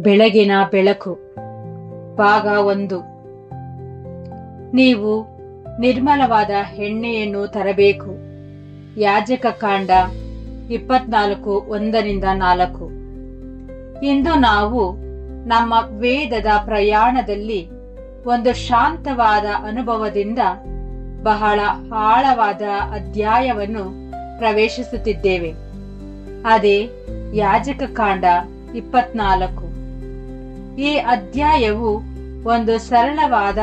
ಬೆಳಗಿನ ಬೆಳಕು ಭಾಗ 1. ನೀವು ನಿರ್ಮಲವಾದ ಎಣ್ಣೆಯನ್ನು ತರಬೇಕು. ಯಾಜಕ ಕಾಂಡ 24:1-4. ಇಂದು ನಾವು ನಮ್ಮ ವೇದದ ಪ್ರಯಾಣದಲ್ಲಿ ಒಂದು ಶಾಂತವಾದ ಅನುಭವದಿಂದ ಬಹಳ ಆಳವಾದ ಅಧ್ಯಾಯವನ್ನು ಪ್ರವೇಶಿಸುತ್ತಿದ್ದೇವೆ. ಅದೇ ಯಾಜಕ ಕಾಂಡ 24. ಈ ಅಧ್ಯಾಯವು ಒಂದು ಸರಳವಾದ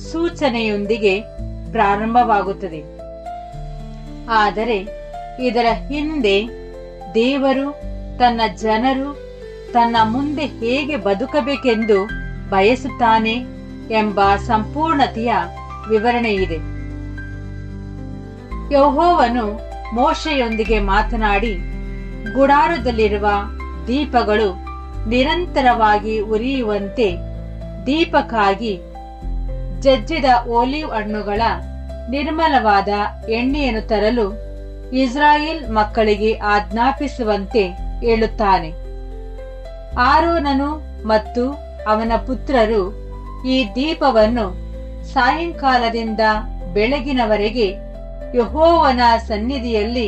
ಸೂಚನೆಯೊಂದಿಗೆ ಪ್ರಾರಂಭವಾಗುತ್ತದೆ. ಆದರೆ ಇದರ ಹಿಂದೆ ದೇವರು ತನ್ನ ಜನರು ತನ್ನ ಮುಂದೆ ಹೇಗೆ ಬದುಕಬೇಕೆಂದು ಬಯಸುತ್ತಾನೆ ಎಂಬ ಸಂಪೂರ್ಣತೆಯ ವಿವರಣೆ ಇದೆ. ಯೆಹೋವನು ಮೋಶೆಯೊಂದಿಗೆ ಮಾತನಾಡಿ, ಗುಡಾರದಲ್ಲಿರುವ ದೀಪಗಳು ನಿರಂತರವಾಗಿ ಉರಿಯುವಂತೆ ದೀಪಕ್ಕಾಗಿ ಜಜ್ಜಿದ ಓಲಿವ್ ಹಣ್ಣುಗಳ ನಿರ್ಮಲವಾದ ಎಣ್ಣೆಯನ್ನು ತರಲು ಇಸ್ರಾಯೇಲ್ ಮಕ್ಕಳಿಗೆ ಆಜ್ಞಾಪಿಸುವಂತೆ ಹೇಳುತ್ತಾನೆ. ಆರೋನನು ಮತ್ತು ಅವನ ಪುತ್ರರು ಈ ದೀಪವನ್ನು ಸಾಯಂಕಾಲದಿಂದ ಬೆಳಗಿನವರೆಗೆ ಯೆಹೋವನ ಸನ್ನಿಧಿಯಲ್ಲಿ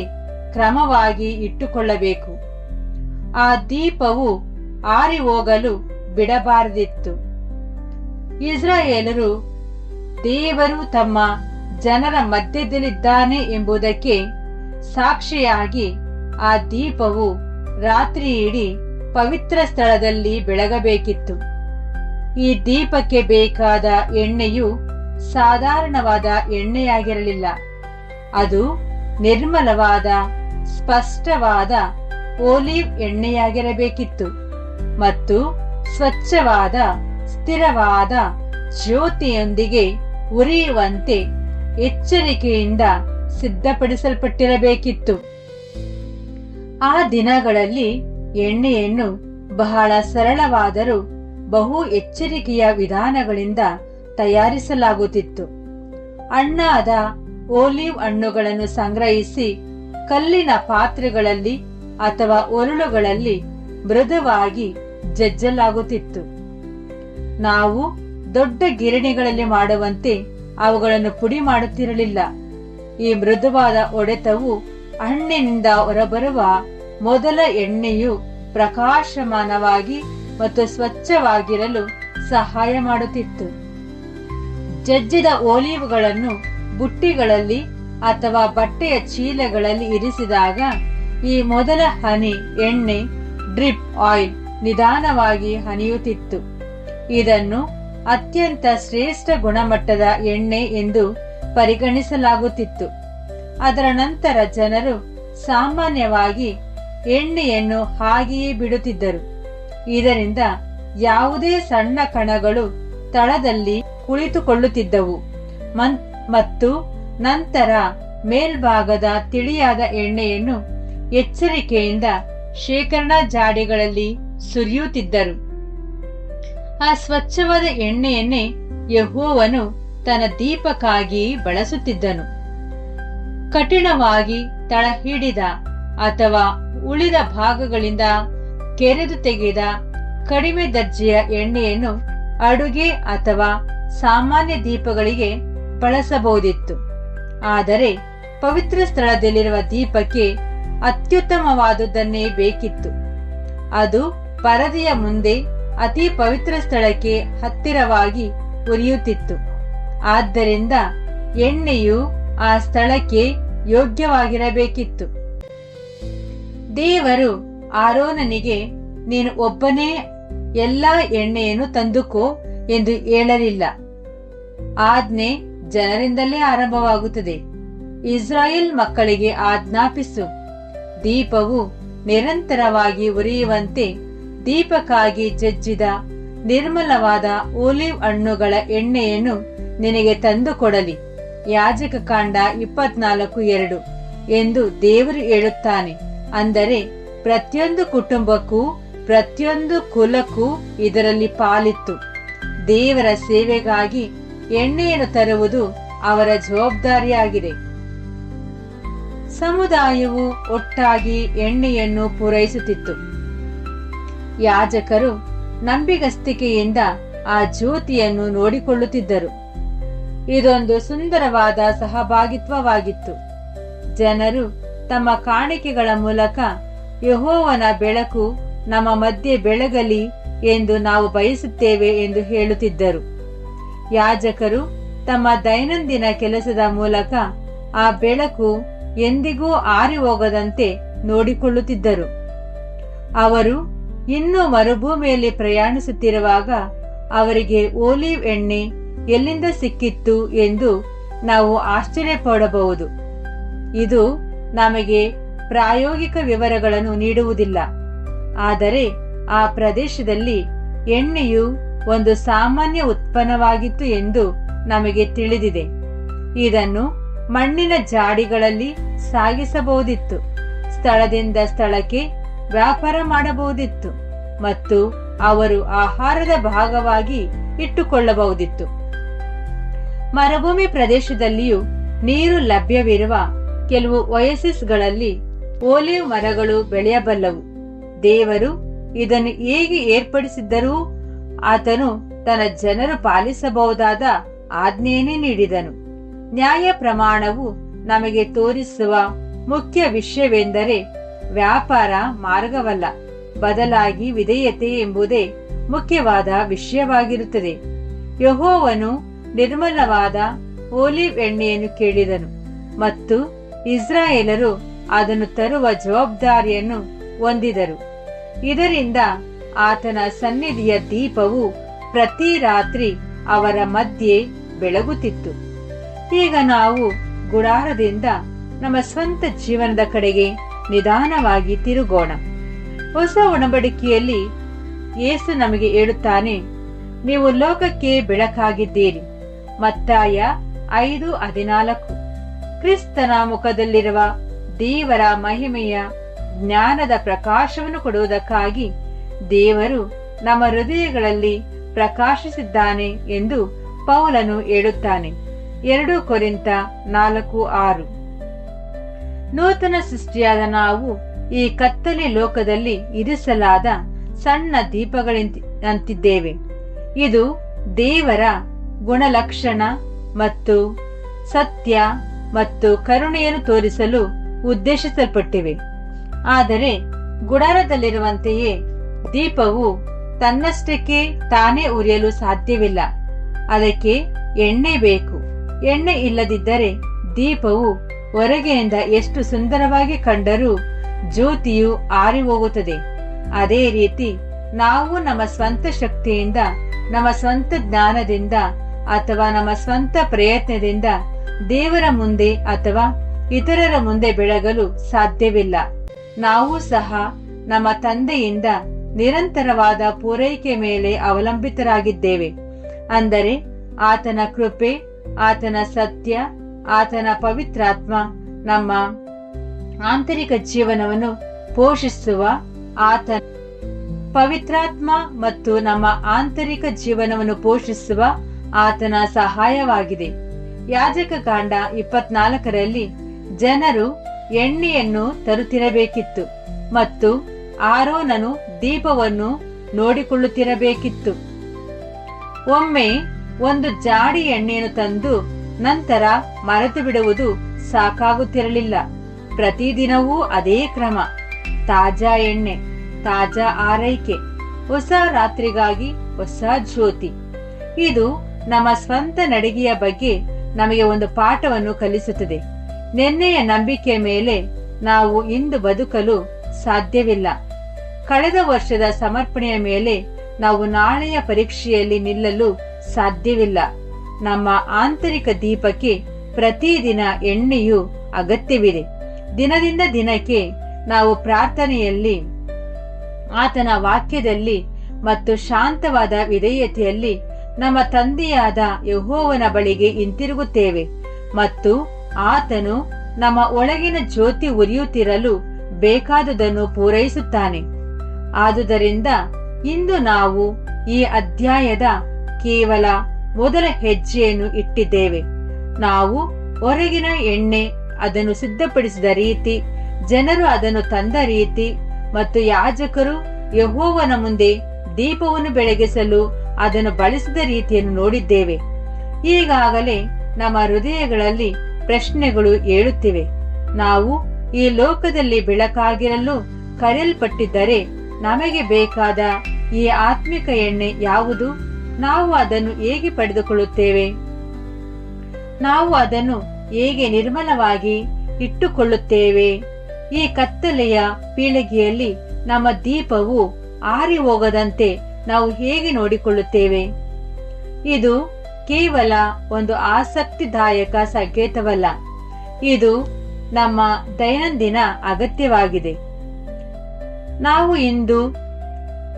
ಕ್ರಮವಾಗಿ ಇಟ್ಟುಕೊಳ್ಳಬೇಕು. ಆ ದೀಪವು ಆರಿ ಹೋಗಲು ಬಿಡಬಾರದಿತ್ತು. ಇಸ್ರಾಯೇಲರು ದೇವರು ತಮ್ಮ ಜನರ ಮಧ್ಯದಲ್ಲಿದ್ದಾನೆ ಎಂಬುದಕ್ಕೆ ಸಾಕ್ಷಿಯಾಗಿ ಆ ದೀಪವು ರಾತ್ರಿಯಿಡೀ ಪವಿತ್ರ ಸ್ಥಳದಲ್ಲಿ ಬೆಳಗಬೇಕಿತ್ತು. ಈ ದೀಪಕ್ಕೆ ಬೇಕಾದ ಎಣ್ಣೆಯು ಸಾಧಾರಣವಾದ ಎಣ್ಣೆಯಾಗಿರಲಿಲ್ಲ. ಅದು ನಿರ್ಮಲವಾದ ಸ್ಪಷ್ಟವಾದ ಓಲಿವ್ ಎಣ್ಣೆಯಾಗಿರಬೇಕಿತ್ತು ಮತ್ತು ಸ್ವಚ್ಛವಾದ ಸ್ಥಿರವಾದ ಜ್ಯೋತಿಯೊಂದಿಗೆ ಉರಿಯುವಂತೆ ಎಚ್ಚರಿಕೆಯಿಂದ ಸಿದ್ಧಪಡಿಸಲ್ಪಟ್ಟಿರಬೇಕಿತ್ತು. ಆ ದಿನಗಳಲ್ಲಿ ಎಣ್ಣೆಯನ್ನು ಬಹಳ ಸರಳವಾದರೂ ಬಹು ಎಚ್ಚರಿಕೆಯ ವಿಧಾನಗಳಿಂದ ತಯಾರಿಸಲಾಗುತ್ತಿತ್ತು. ಹಣ್ಣಾದ ಓಲಿವ್ ಹಣ್ಣುಗಳನ್ನು ಸಂಗ್ರಹಿಸಿ ಕಲ್ಲಿನ ಪಾತ್ರೆಗಳಲ್ಲಿ ಅಥವಾ ಒರಳುಗಳಲ್ಲಿ ಮೃದುವಾಗಿ ಜಜ್ಜಲಾಗುತ್ತಿತ್ತು. ನಾವು ದೊಡ್ಡ ಗಿರಣಿಗಳಲ್ಲಿ ಮಾಡುವಂತೆ ಅವುಗಳನ್ನು ಪುಡಿ ಮಾಡುತ್ತಿರಲಿಲ್ಲ. ಈ ಮೃದುವಾದ ಹೊಡೆತವು ಹಣ್ಣಿನಿಂದ ಹೊರಬರುವ ಮೊದಲ ಎಣ್ಣೆಯು ಪ್ರಕಾಶಮಾನವಾಗಿ ಮತ್ತು ಸ್ವಚ್ಛವಾಗಿರಲು ಸಹಾಯ ಮಾಡುತ್ತಿತ್ತು. ಜಜ್ಜಿದ ಓಲಿವ್ಗಳನ್ನು ಬುಟ್ಟಿಗಳಲ್ಲಿ ಅಥವಾ ಬಟ್ಟೆಯ ಚೀಲಗಳಲ್ಲಿ ಇರಿಸಿದಾಗ ಈ ಮೊದಲ ಹನಿ ಎಣ್ಣೆ ಡ್ರಿಪ್ ಆಯಿಲ್ ನಿಧಾನವಾಗಿ ಹನಿಯುತ್ತಿತ್ತು. ಇದನ್ನು ಅತ್ಯಂತ ಶ್ರೇಷ್ಠ ಗುಣಮಟ್ಟದ ಎಣ್ಣೆ ಎಂದು ಪರಿಗಣಿಸಲಾಗುತ್ತಿತ್ತು. ಅದರ ನಂತರ ಜನರು ಸಾಮಾನ್ಯವಾಗಿ ಎಣ್ಣೆಯನ್ನು ಹಾಗೆಯೇ ಬಿಡುತ್ತಿದ್ದರು. ಇದರಿಂದ ಯಾವುದೇ ಸಣ್ಣ ಕಣಗಳು ತಳದಲ್ಲಿ ಕುಳಿತುಕೊಳ್ಳುತ್ತಿದ್ದವು ಮತ್ತು ನಂತರ ಮೇಲ್ಭಾಗದ ತಿಳಿಯಾದ ಎಣ್ಣೆಯನ್ನು ಎಚ್ಚರಿಕೆಯಿಂದ ಶೇಖರಣಾ ಜಾಡಿಗಳಲ್ಲಿ ಸುರಿಯುತ್ತಿದ್ದರು. ಆ ಸ್ವಚ್ಛವಾದ ಎಣ್ಣೆಯನ್ನೇ ಯೆಹೋವನು ತನ್ನ ದೀಪಕ್ಕಾಗಿ ಬಳಸುತ್ತಿದ್ದನು. ಕಠಿಣವಾಗಿ ತಳ ಹಿಡಿದ ಅಥವಾ ಉಳಿದ ಭಾಗಗಳಿಂದ ಕೆರೆದು ತೆಗೆದ ಕಡಿಮೆ ದರ್ಜೆಯ ಎಣ್ಣೆಯನ್ನು ಅಡುಗೆ ಅಥವಾ ಸಾಮಾನ್ಯ ದೀಪಗಳಿಗೆ ಬಳಸಬಹುದಿತ್ತು. ಆದರೆ ಪವಿತ್ರ ಸ್ಥಳದಲ್ಲಿರುವ ದೀಪಕ್ಕೆ ಅತ್ಯುತ್ತಮವಾದುದನ್ನೇ ಬೇಕಿತ್ತು. ಅದು ಪರದೆಯ ಮುಂದೆ ಅತಿ ಪವಿತ್ರ ಸ್ಥಳಕ್ಕೆ ಹತ್ತಿರವಾಗಿ ಉರಿಯುತ್ತಿತ್ತು. ಆದ್ದರಿಂದ ಎಣ್ಣೆಯು ಆ ಸ್ಥಳಕ್ಕೆ ಯೋಗ್ಯವಾಗಿರಬೇಕಿತ್ತು. ದೇವರು ಆರೋನನಿಗೆ, ನೀನು ಒಬ್ಬನೇ ಎಲ್ಲಾ ಎಣ್ಣೆಯನ್ನು ತಂದುಕೋ ಎಂದು ಹೇಳಲಿಲ್ಲ. ಆಜ್ಞೆ ಜನರಿಂದಲೇ ಆರಂಭವಾಗುತ್ತದೆ. ಇಸ್ರಾಯೇಲ್ ಮಕ್ಕಳಿಗೆ ಆಜ್ಞಾಪಿಸು, ದೀಪವು ನಿರಂತರವಾಗಿ ಉರಿಯುವಂತೆ ದೀಪಕ್ಕಾಗಿ ಜಜ್ಜಿದ ನಿರ್ಮಲವಾದ ಓಲಿವ್ ಹಣ್ಣುಗಳ ಎಣ್ಣೆಯನ್ನು ನಿನಗೆ ತಂದುಕೊಡಲಿ. ಯಾಜಕ ಕಾಂಡ 24:2 ಎಂದು ದೇವರು ಹೇಳುತ್ತಾನೆ. ಅಂದರೆ ಪ್ರತಿಯೊಂದು ಕುಟುಂಬಕ್ಕೂ ಪ್ರತಿಯೊಂದು ಕುಲಕ್ಕೂ ಇದರಲ್ಲಿ ಪಾಲಿತ್ತು. ದೇವರ ಸೇವೆಗಾಗಿ ಎಣ್ಣೆಯನ್ನು ತರುವುದು ಅವರ ಜವಾಬ್ದಾರಿಯಾಗಿದೆ. ಸಮುದಾಯವು ಒಟ್ಟಾಗಿ ಎಣ್ಣೆಯನ್ನು ಪೂರೈಸುತ್ತಿತ್ತು. ಯಾಜಕರು ನಂಬಿಗಸ್ತಿಕೆಯಿಂದ ಆ ಜ್ಯೋತಿಯನ್ನು ನೋಡಿಕೊಳ್ಳುತ್ತಿದ್ದರು. ಇದೊಂದು ಸುಂದರವಾದ ಸಹಭಾಗಿತ್ವವಾಗಿತ್ತು. ಜನರು ತಮ್ಮ ಕಾಣಿಕೆಗಳ ಮೂಲಕ ಯೆಹೋವನ ಬೆಳಕು ನಮ್ಮ ಮಧ್ಯೆ ಬೆಳಗಲಿ ಎಂದು ನಾವು ಬಯಸುತ್ತೇವೆ ಎಂದು ಹೇಳುತ್ತಿದ್ದರು. ಯಾಜಕರು ತಮ್ಮ ದೈನಂದಿನ ಕೆಲಸದ ಮೂಲಕ ಆ ಬೆಳಕು ಎಂದಿಗೂ ಆರಿ ಹೋಗದಂತೆ ನೋಡಿಕೊಳ್ಳುತ್ತಿದ್ದರು. ಅವರು ಇನ್ನೂ ಮರುಭೂಮಿಯಲ್ಲಿ ಪ್ರಯಾಣಿಸುತ್ತಿರುವಾಗ ಅವರಿಗೆ ಓಲಿವ್ ಎಣ್ಣೆ ಎಲ್ಲಿಂದ ಸಿಕ್ಕಿತ್ತು ಎಂದು ನಾವು ಆಶ್ಚರ್ಯಪಡಬಹುದು. ಇದು ನಮಗೆ ಪ್ರಾಯೋಗಿಕ ವಿವರಗಳನ್ನು ನೀಡುವುದಿಲ್ಲ. ಆದರೆ ಆ ಪ್ರದೇಶದಲ್ಲಿ ಎಣ್ಣೆಯು ಒಂದು ಸಾಮಾನ್ಯ ಉತ್ಪನ್ನವಾಗಿತ್ತು ಎಂದು ನಮಗೆ ತಿಳಿದಿದೆ. ಇದನ್ನು ಮಣ್ಣಿನ ಜಾಡಿಗಳಲ್ಲಿ ಸಾಗಿಸಬಹುದಿತ್ತು, ಸ್ಥಳದಿಂದ ಸ್ಥಳಕ್ಕೆ ವ್ಯಾಪಾರ ಮಾಡಬಹುದಿತ್ತು ಮತ್ತು ಅವರು ಆಹಾರದ ಭಾಗವಾಗಿ ಇಟ್ಟುಕೊಳ್ಳಬಹುದಿತ್ತು. ಮರುಭೂಮಿ ಪ್ರದೇಶದಲ್ಲಿಯೂ ನೀರು ಲಭ್ಯವಿರುವ ಕೆಲವು ಒಯಸಿಸ್ಗಳಲ್ಲಿ ಓಲಿವ್ ಮರಗಳು ಬೆಳೆಯಬಲ್ಲವು. ದೇವರು ಇದನ್ನು ಹೇಗೆ ಏರ್ಪಡಿಸಿದ್ದರೂ ಆತನು ತನ್ನ ಜನರು ಪಾಲಿಸಬಹುದಾದ ಆಜ್ಞೆಯನ್ನೇ ನೀಡಿದನು. ನ್ಯಾಯ ಪ್ರಮಾಣವು ನಮಗೆ ತೋರಿಸುವ ಮುಖ್ಯ ವಿಷಯವೆಂದರೆ ವ್ಯಾಪಾರ ಮಾರ್ಗವಲ್ಲ, ಬದಲಾಗಿ ವಿಧೇಯತೆ ಎಂಬುದೇ ಮುಖ್ಯವಾದ ವಿಷಯವಾಗಿರುತ್ತದೆ. ಯೆಹೋವನು ನಿರ್ಮಲವಾದ ಓಲಿವ್ ಎಣ್ಣೆಯನ್ನು ಕೇಳಿದನು ಮತ್ತು ಇಸ್ರಾಯೇಲರು ಅದನ್ನು ತರುವ ಜವಾಬ್ದಾರಿಯನ್ನು ಹೊಂದಿದರು. ಇದರಿಂದ ಆತನ ಸನ್ನಿಧಿಯ ದೀಪವು ಪ್ರತಿ ರಾತ್ರಿ ಅವರ ಮಧ್ಯೆ ಬೆಳಗುತ್ತಿತ್ತು. ಈಗ ನಾವು ಗುಡಾರದಿಂದ ನಮ್ಮ ಸ್ವಂತ ಜೀವನದ ಕಡೆಗೆ ನಿಧಾನವಾಗಿ ತಿರುಗೋಣ. ಹೊಸ ಒಡಂಬಡಿಕೆಯಲ್ಲಿ ಯೇಸು ನಮಗೆ ಹೇಳುತ್ತಾನೆ, ನೀವು ಲೋಕಕ್ಕೆ ಬೆಳಕಾಗಿದ್ದೀರಿ. ಮತ್ತಾಯ 5:14. ಕ್ರಿಸ್ತನ ಮುಖದಲ್ಲಿರುವ ದೇವರ ಮಹಿಮೆಯ ಜ್ಞಾನದ ಪ್ರಕಾಶವನ್ನು ಕೊಡುವುದಕ್ಕಾಗಿ ದೇವರು ನಮ್ಮ ಹೃದಯಗಳಲ್ಲಿ ಪ್ರಕಾಶಿಸಿದ್ದಾನೆ ಎಂದು ಪೌಲನು ಹೇಳುತ್ತಾನೆ. 2 ಕೊರಿಂಥ 4:6. ನೂತನ ಸೃಷ್ಟಿಯಾದ ನಾವು ಈ ಕತ್ತಲೆ ಲೋಕದಲ್ಲಿ ಇರಿಸಲಾದ ಸಣ್ಣ ದೀಪಗಳಂತಿದ್ದೇವೆ. ಇದು ದೇವರ ಗುಣಲಕ್ಷಣ ಮತ್ತು ಸತ್ಯ ಮತ್ತು ಕರುಣೆಯನ್ನು ತೋರಿಸಲು ಉದ್ದೇಶಿಸಲ್ಪಟ್ಟಿವೆ. ಆದರೆ ಗುಡಾರದಲ್ಲಿರುವಂತೆಯೇ ದೀಪವು ತನ್ನಷ್ಟಕ್ಕೆ ತಾನೇ ಉರಿಯಲು ಸಾಧ್ಯವಿಲ್ಲ. ಅದಕ್ಕೆ ಎಣ್ಣೆ ಬೇಕು. ಎಣ್ಣೆ ಇಲ್ಲದಿದ್ದರೆ ದೀಪವು ಹೊರಗಿನಿಂದ ಎಷ್ಟು ಸುಂದರವಾಗಿ ಕಂಡರೂ ಜ್ಯೋತಿಯು ಆರಿ ಹೋಗುತ್ತದೆ. ಅದೇ ರೀತಿ ನಾವು ನಮ್ಮ ಸ್ವಂತ ಶಕ್ತಿಯಿಂದ, ನಮ್ಮ ಸ್ವಂತ ಜ್ಞಾನದಿಂದ ಅಥವಾ ನಮ್ಮ ಸ್ವಂತ ಪ್ರಯತ್ನದಿಂದ ದೇವರ ಮುಂದೆ ಅಥವಾ ಇತರರ ಮುಂದೆ ಬೆಳಗಲು ಸಾಧ್ಯವಿಲ್ಲ. ನಾವು ಸಹ ನಮ್ಮ ತಂದೆಯಿಂದ ನಿರಂತರವಾದ ಪೂರೈಕೆ ಮೇಲೆ ಅವಲಂಬಿತರಾಗಿದ್ದೇವೆ. ಅಂದರೆ ಆತನ ಕೃಪೆ, ಆತನ ಸತ್ಯ, ಆತನ ಪವಿತ್ರಾತ್ಮ ನಮ್ಮ ಆಂತರಿಕ ಜೀವನವನ್ನು ಪೋಷಿಸುವ ಆತನ ಪವಿತ್ರಾತ್ಮ ಮತ್ತು ನಮ್ಮ ಆಂತರಿಕ ಜೀವನವನ್ನು ಪೋಷಿಸುವ ಆತನ ಸಹಾಯವಾಗಿದೆ. ಯಾಜಕ ಕಾಂಡ 24ರಲ್ಲಿ ಜನರು ಎಣ್ಣೆಯನ್ನು ತರುತ್ತಿರಬೇಕಿತ್ತು ಮತ್ತು ಆರೋನನು ದೀಪವನ್ನು ನೋಡಿಕೊಳ್ಳುತ್ತಿರಬೇಕಿತ್ತು. ಒಮ್ಮೆ ಒಂದು ಜಾಡಿ ಎಣ್ಣೆಯನ್ನು ತಂದು ನಂತರ ಮರೆತು ಬಿಡುವುದು ಸಾಕಾಗುತ್ತಿರಲಿಲ್ಲ. ಪ್ರತಿದಿನವೂ ಅದೇ ಕ್ರಮ. ತಾಜಾ ಎಣ್ಣೆ, ತಾಜಾ ಆರೈಕೆ, ಹೊಸ ರಾತ್ರಿಗಾಗಿ ಹೊಸ ಜ್ಯೋತಿ. ಇದು ನಮ್ಮ ಸ್ವಂತ ನಡಿಗೆಯ ಬಗ್ಗೆ ನಮಗೆ ಒಂದು ಪಾಠವನ್ನು ಕಲಿಸುತ್ತದೆ. ನೆನ್ನೆಯ ನಂಬಿಕೆ ಮೇಲೆ ನಾವು ಇಂದು ಬದುಕಲು ಸಾಧ್ಯವಿಲ್ಲ. ಕಳೆದ ವರ್ಷದ ಸಮರ್ಪಣೆಯ ಮೇಲೆ ನಾವು ನಾಳೆಯ ಪರೀಕ್ಷೆಯಲ್ಲಿ ನಿಲ್ಲಲು ಸಾಧ್ಯವಿಲ್ಲ. ನಮ್ಮ ಆಂತರಿಕ ದೀಪಕ್ಕೆ ಪ್ರತಿದಿನ ಎಣ್ಣೆಯು ಅಗತ್ಯವಿದೆ. ದಿನದಿಂದ ದಿನಕ್ಕೆ ನಾವು ಪ್ರಾರ್ಥನೆಯಲ್ಲಿ, ಆತನ ವಾಕ್ಯದಲ್ಲಿ ಮತ್ತು ಶಾಂತವಾದ ವಿಧೇಯತೆಯಲ್ಲಿ ನಮ್ಮ ತಂದೆಯಾದ ಯೆಹೋವನ ಬಳಿಗೆ ಹಿಂತಿರುಗುತ್ತೇವೆ ಮತ್ತು ಆತನು ನಮ್ಮ ಒಳಗಿನ ಜ್ಯೋತಿ ಉರಿಯುತ್ತಿರಲು ಬೇಕಾದುದನ್ನು ಪೂರೈಸುತ್ತಾನೆ. ಆದುದರಿಂದ ಇಂದು ನಾವು ಈ ಅಧ್ಯಾಯದ ಕೇವಲ ಮೊದಲ ಹೆಜ್ಜೆಯನ್ನು ಇಟ್ಟಿದ್ದೇವೆ. ನಾವು ಹೊರಗಿನ ಎಣ್ಣೆ ಅದನ್ನು ಸಿದ್ಧಪಡಿಸಿದ ರೀತಿ, ಜನರು ಅದನ್ನು ತಂದ ರೀತಿ ಮತ್ತು ಯಾಜಕರು ಯೆಹೋವನ ಮುಂದೆ ದೀಪವನ್ನು ಬೆಳಗಿಸಲು ಅದನ್ನು ಬಳಸಿದ ರೀತಿಯನ್ನು ನೋಡಿದ್ದೇವೆ. ಈಗಾಗಲೇ ನಮ್ಮ ಹೃದಯಗಳಲ್ಲಿ ಪ್ರಶ್ನೆಗಳು ಏಳುತ್ತಿವೆ. ನಾವು ಈ ಲೋಕದಲ್ಲಿ ಬೆಳಕಾಗಿರಲು ಕರೆಯಲ್ಪಟ್ಟಿದ್ದರೆ ನಮಗೆ ಬೇಕಾದ ಈ ಆತ್ಮಿಕ ಎಣ್ಣೆ ಯಾವುದು? ನಾವು ಅದನ್ನು ಹೇಗೆ ಪಡೆದುಕೊಳ್ಳುತ್ತೇವೆ? ನಾವು ಅದನ್ನು ಹೇಗೆ ನಿರ್ಮಲವಾಗಿ ಇಟ್ಟುಕೊಳ್ಳುತ್ತೇವೆ? ಈ ಕತ್ತಲೆಯ ಪೀಳಿಗೆಯಲ್ಲಿ ನಮ್ಮ ದೀಪವು ಆರಿ ಹೋಗದಂತೆ ನಾವು ಹೇಗೆ ನೋಡಿಕೊಳ್ಳುತ್ತೇವೆ? ಇದು ಕೇವಲ ಒಂದು ಆಸಕ್ತಿದಾಯಕ ಸಂಕೇತವಲ್ಲ, ಇದು ನಮ್ಮ ದೈನಂದಿನ ಅಗತ್ಯವಾಗಿದೆ. ನಾವು ಇಂದು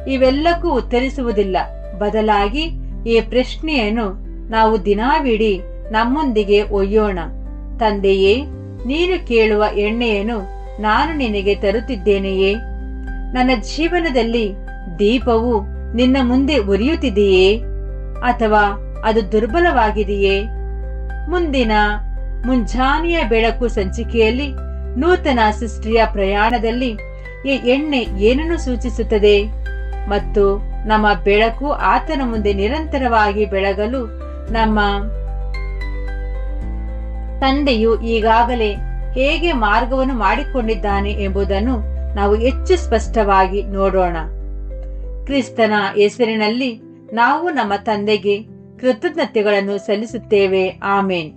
ಇವೆಲ್ಲಕ್ಕೂ ಉತ್ತರಿಸುವುದಿಲ್ಲ. ಬದಲಾಗಿ ಈ ಪ್ರಶ್ನೆಯನ್ನು ನಾವು ದಿನವಿಡೀ ನಮ್ಮೊಂದಿಗೆ ಒಯ್ಯೋಣ. ತಂದೆಯೇ, ನೀನು ಕೇಳುವ ಎಣ್ಣೆಯನ್ನು ನಾನು ನಿನಗೆ ತರುತ್ತಿದ್ದೇನೆಯೇ? ನನ್ನ ಜೀವನದಲ್ಲಿ ದೀಪವು ನಿನ್ನ ಮುಂದೆ ಉರಿಯುತ್ತಿದೆಯೇ, ಅಥವಾ ಅದು ದುರ್ಬಲವಾಗಿದೆಯೇ? ಮುಂದಿನ ಮುಂಜಾನೆಯ ಬೆಳಕು ಸಂಚಿಕೆಯಲ್ಲಿ ನೂತನ ಸೃಷ್ಟಿಯ ಪ್ರಯಾಣದಲ್ಲಿ ಈ ಎಣ್ಣೆ ಏನನ್ನು ಸೂಚಿಸುತ್ತದೆ ಮತ್ತು ನಮ್ಮ ಬೆಳಕು ಆತನ ಮುಂದೆ ನಿರಂತರವಾಗಿ ಬೆಳಗಲು ನಮ್ಮ ತಂದೆಯು ಈಗಾಗಲೇ ಹೇಗೆ ಮಾರ್ಗವನ್ನು ಮಾಡಿಕೊಂಡಿದ್ದಾನೆ ಎಂಬುದನ್ನು ನಾವು ಹೆಚ್ಚು ಸ್ಪಷ್ಟವಾಗಿ ನೋಡೋಣ. ಕ್ರಿಸ್ತನ ಹೆಸರಿನಲ್ಲಿ ನಾವು ನಮ್ಮ ತಂದೆಗೆ ಕೃತಜ್ಞತೆಗಳನ್ನು ಸಲ್ಲಿಸುತ್ತೇವೆ. ಆಮೇನ್.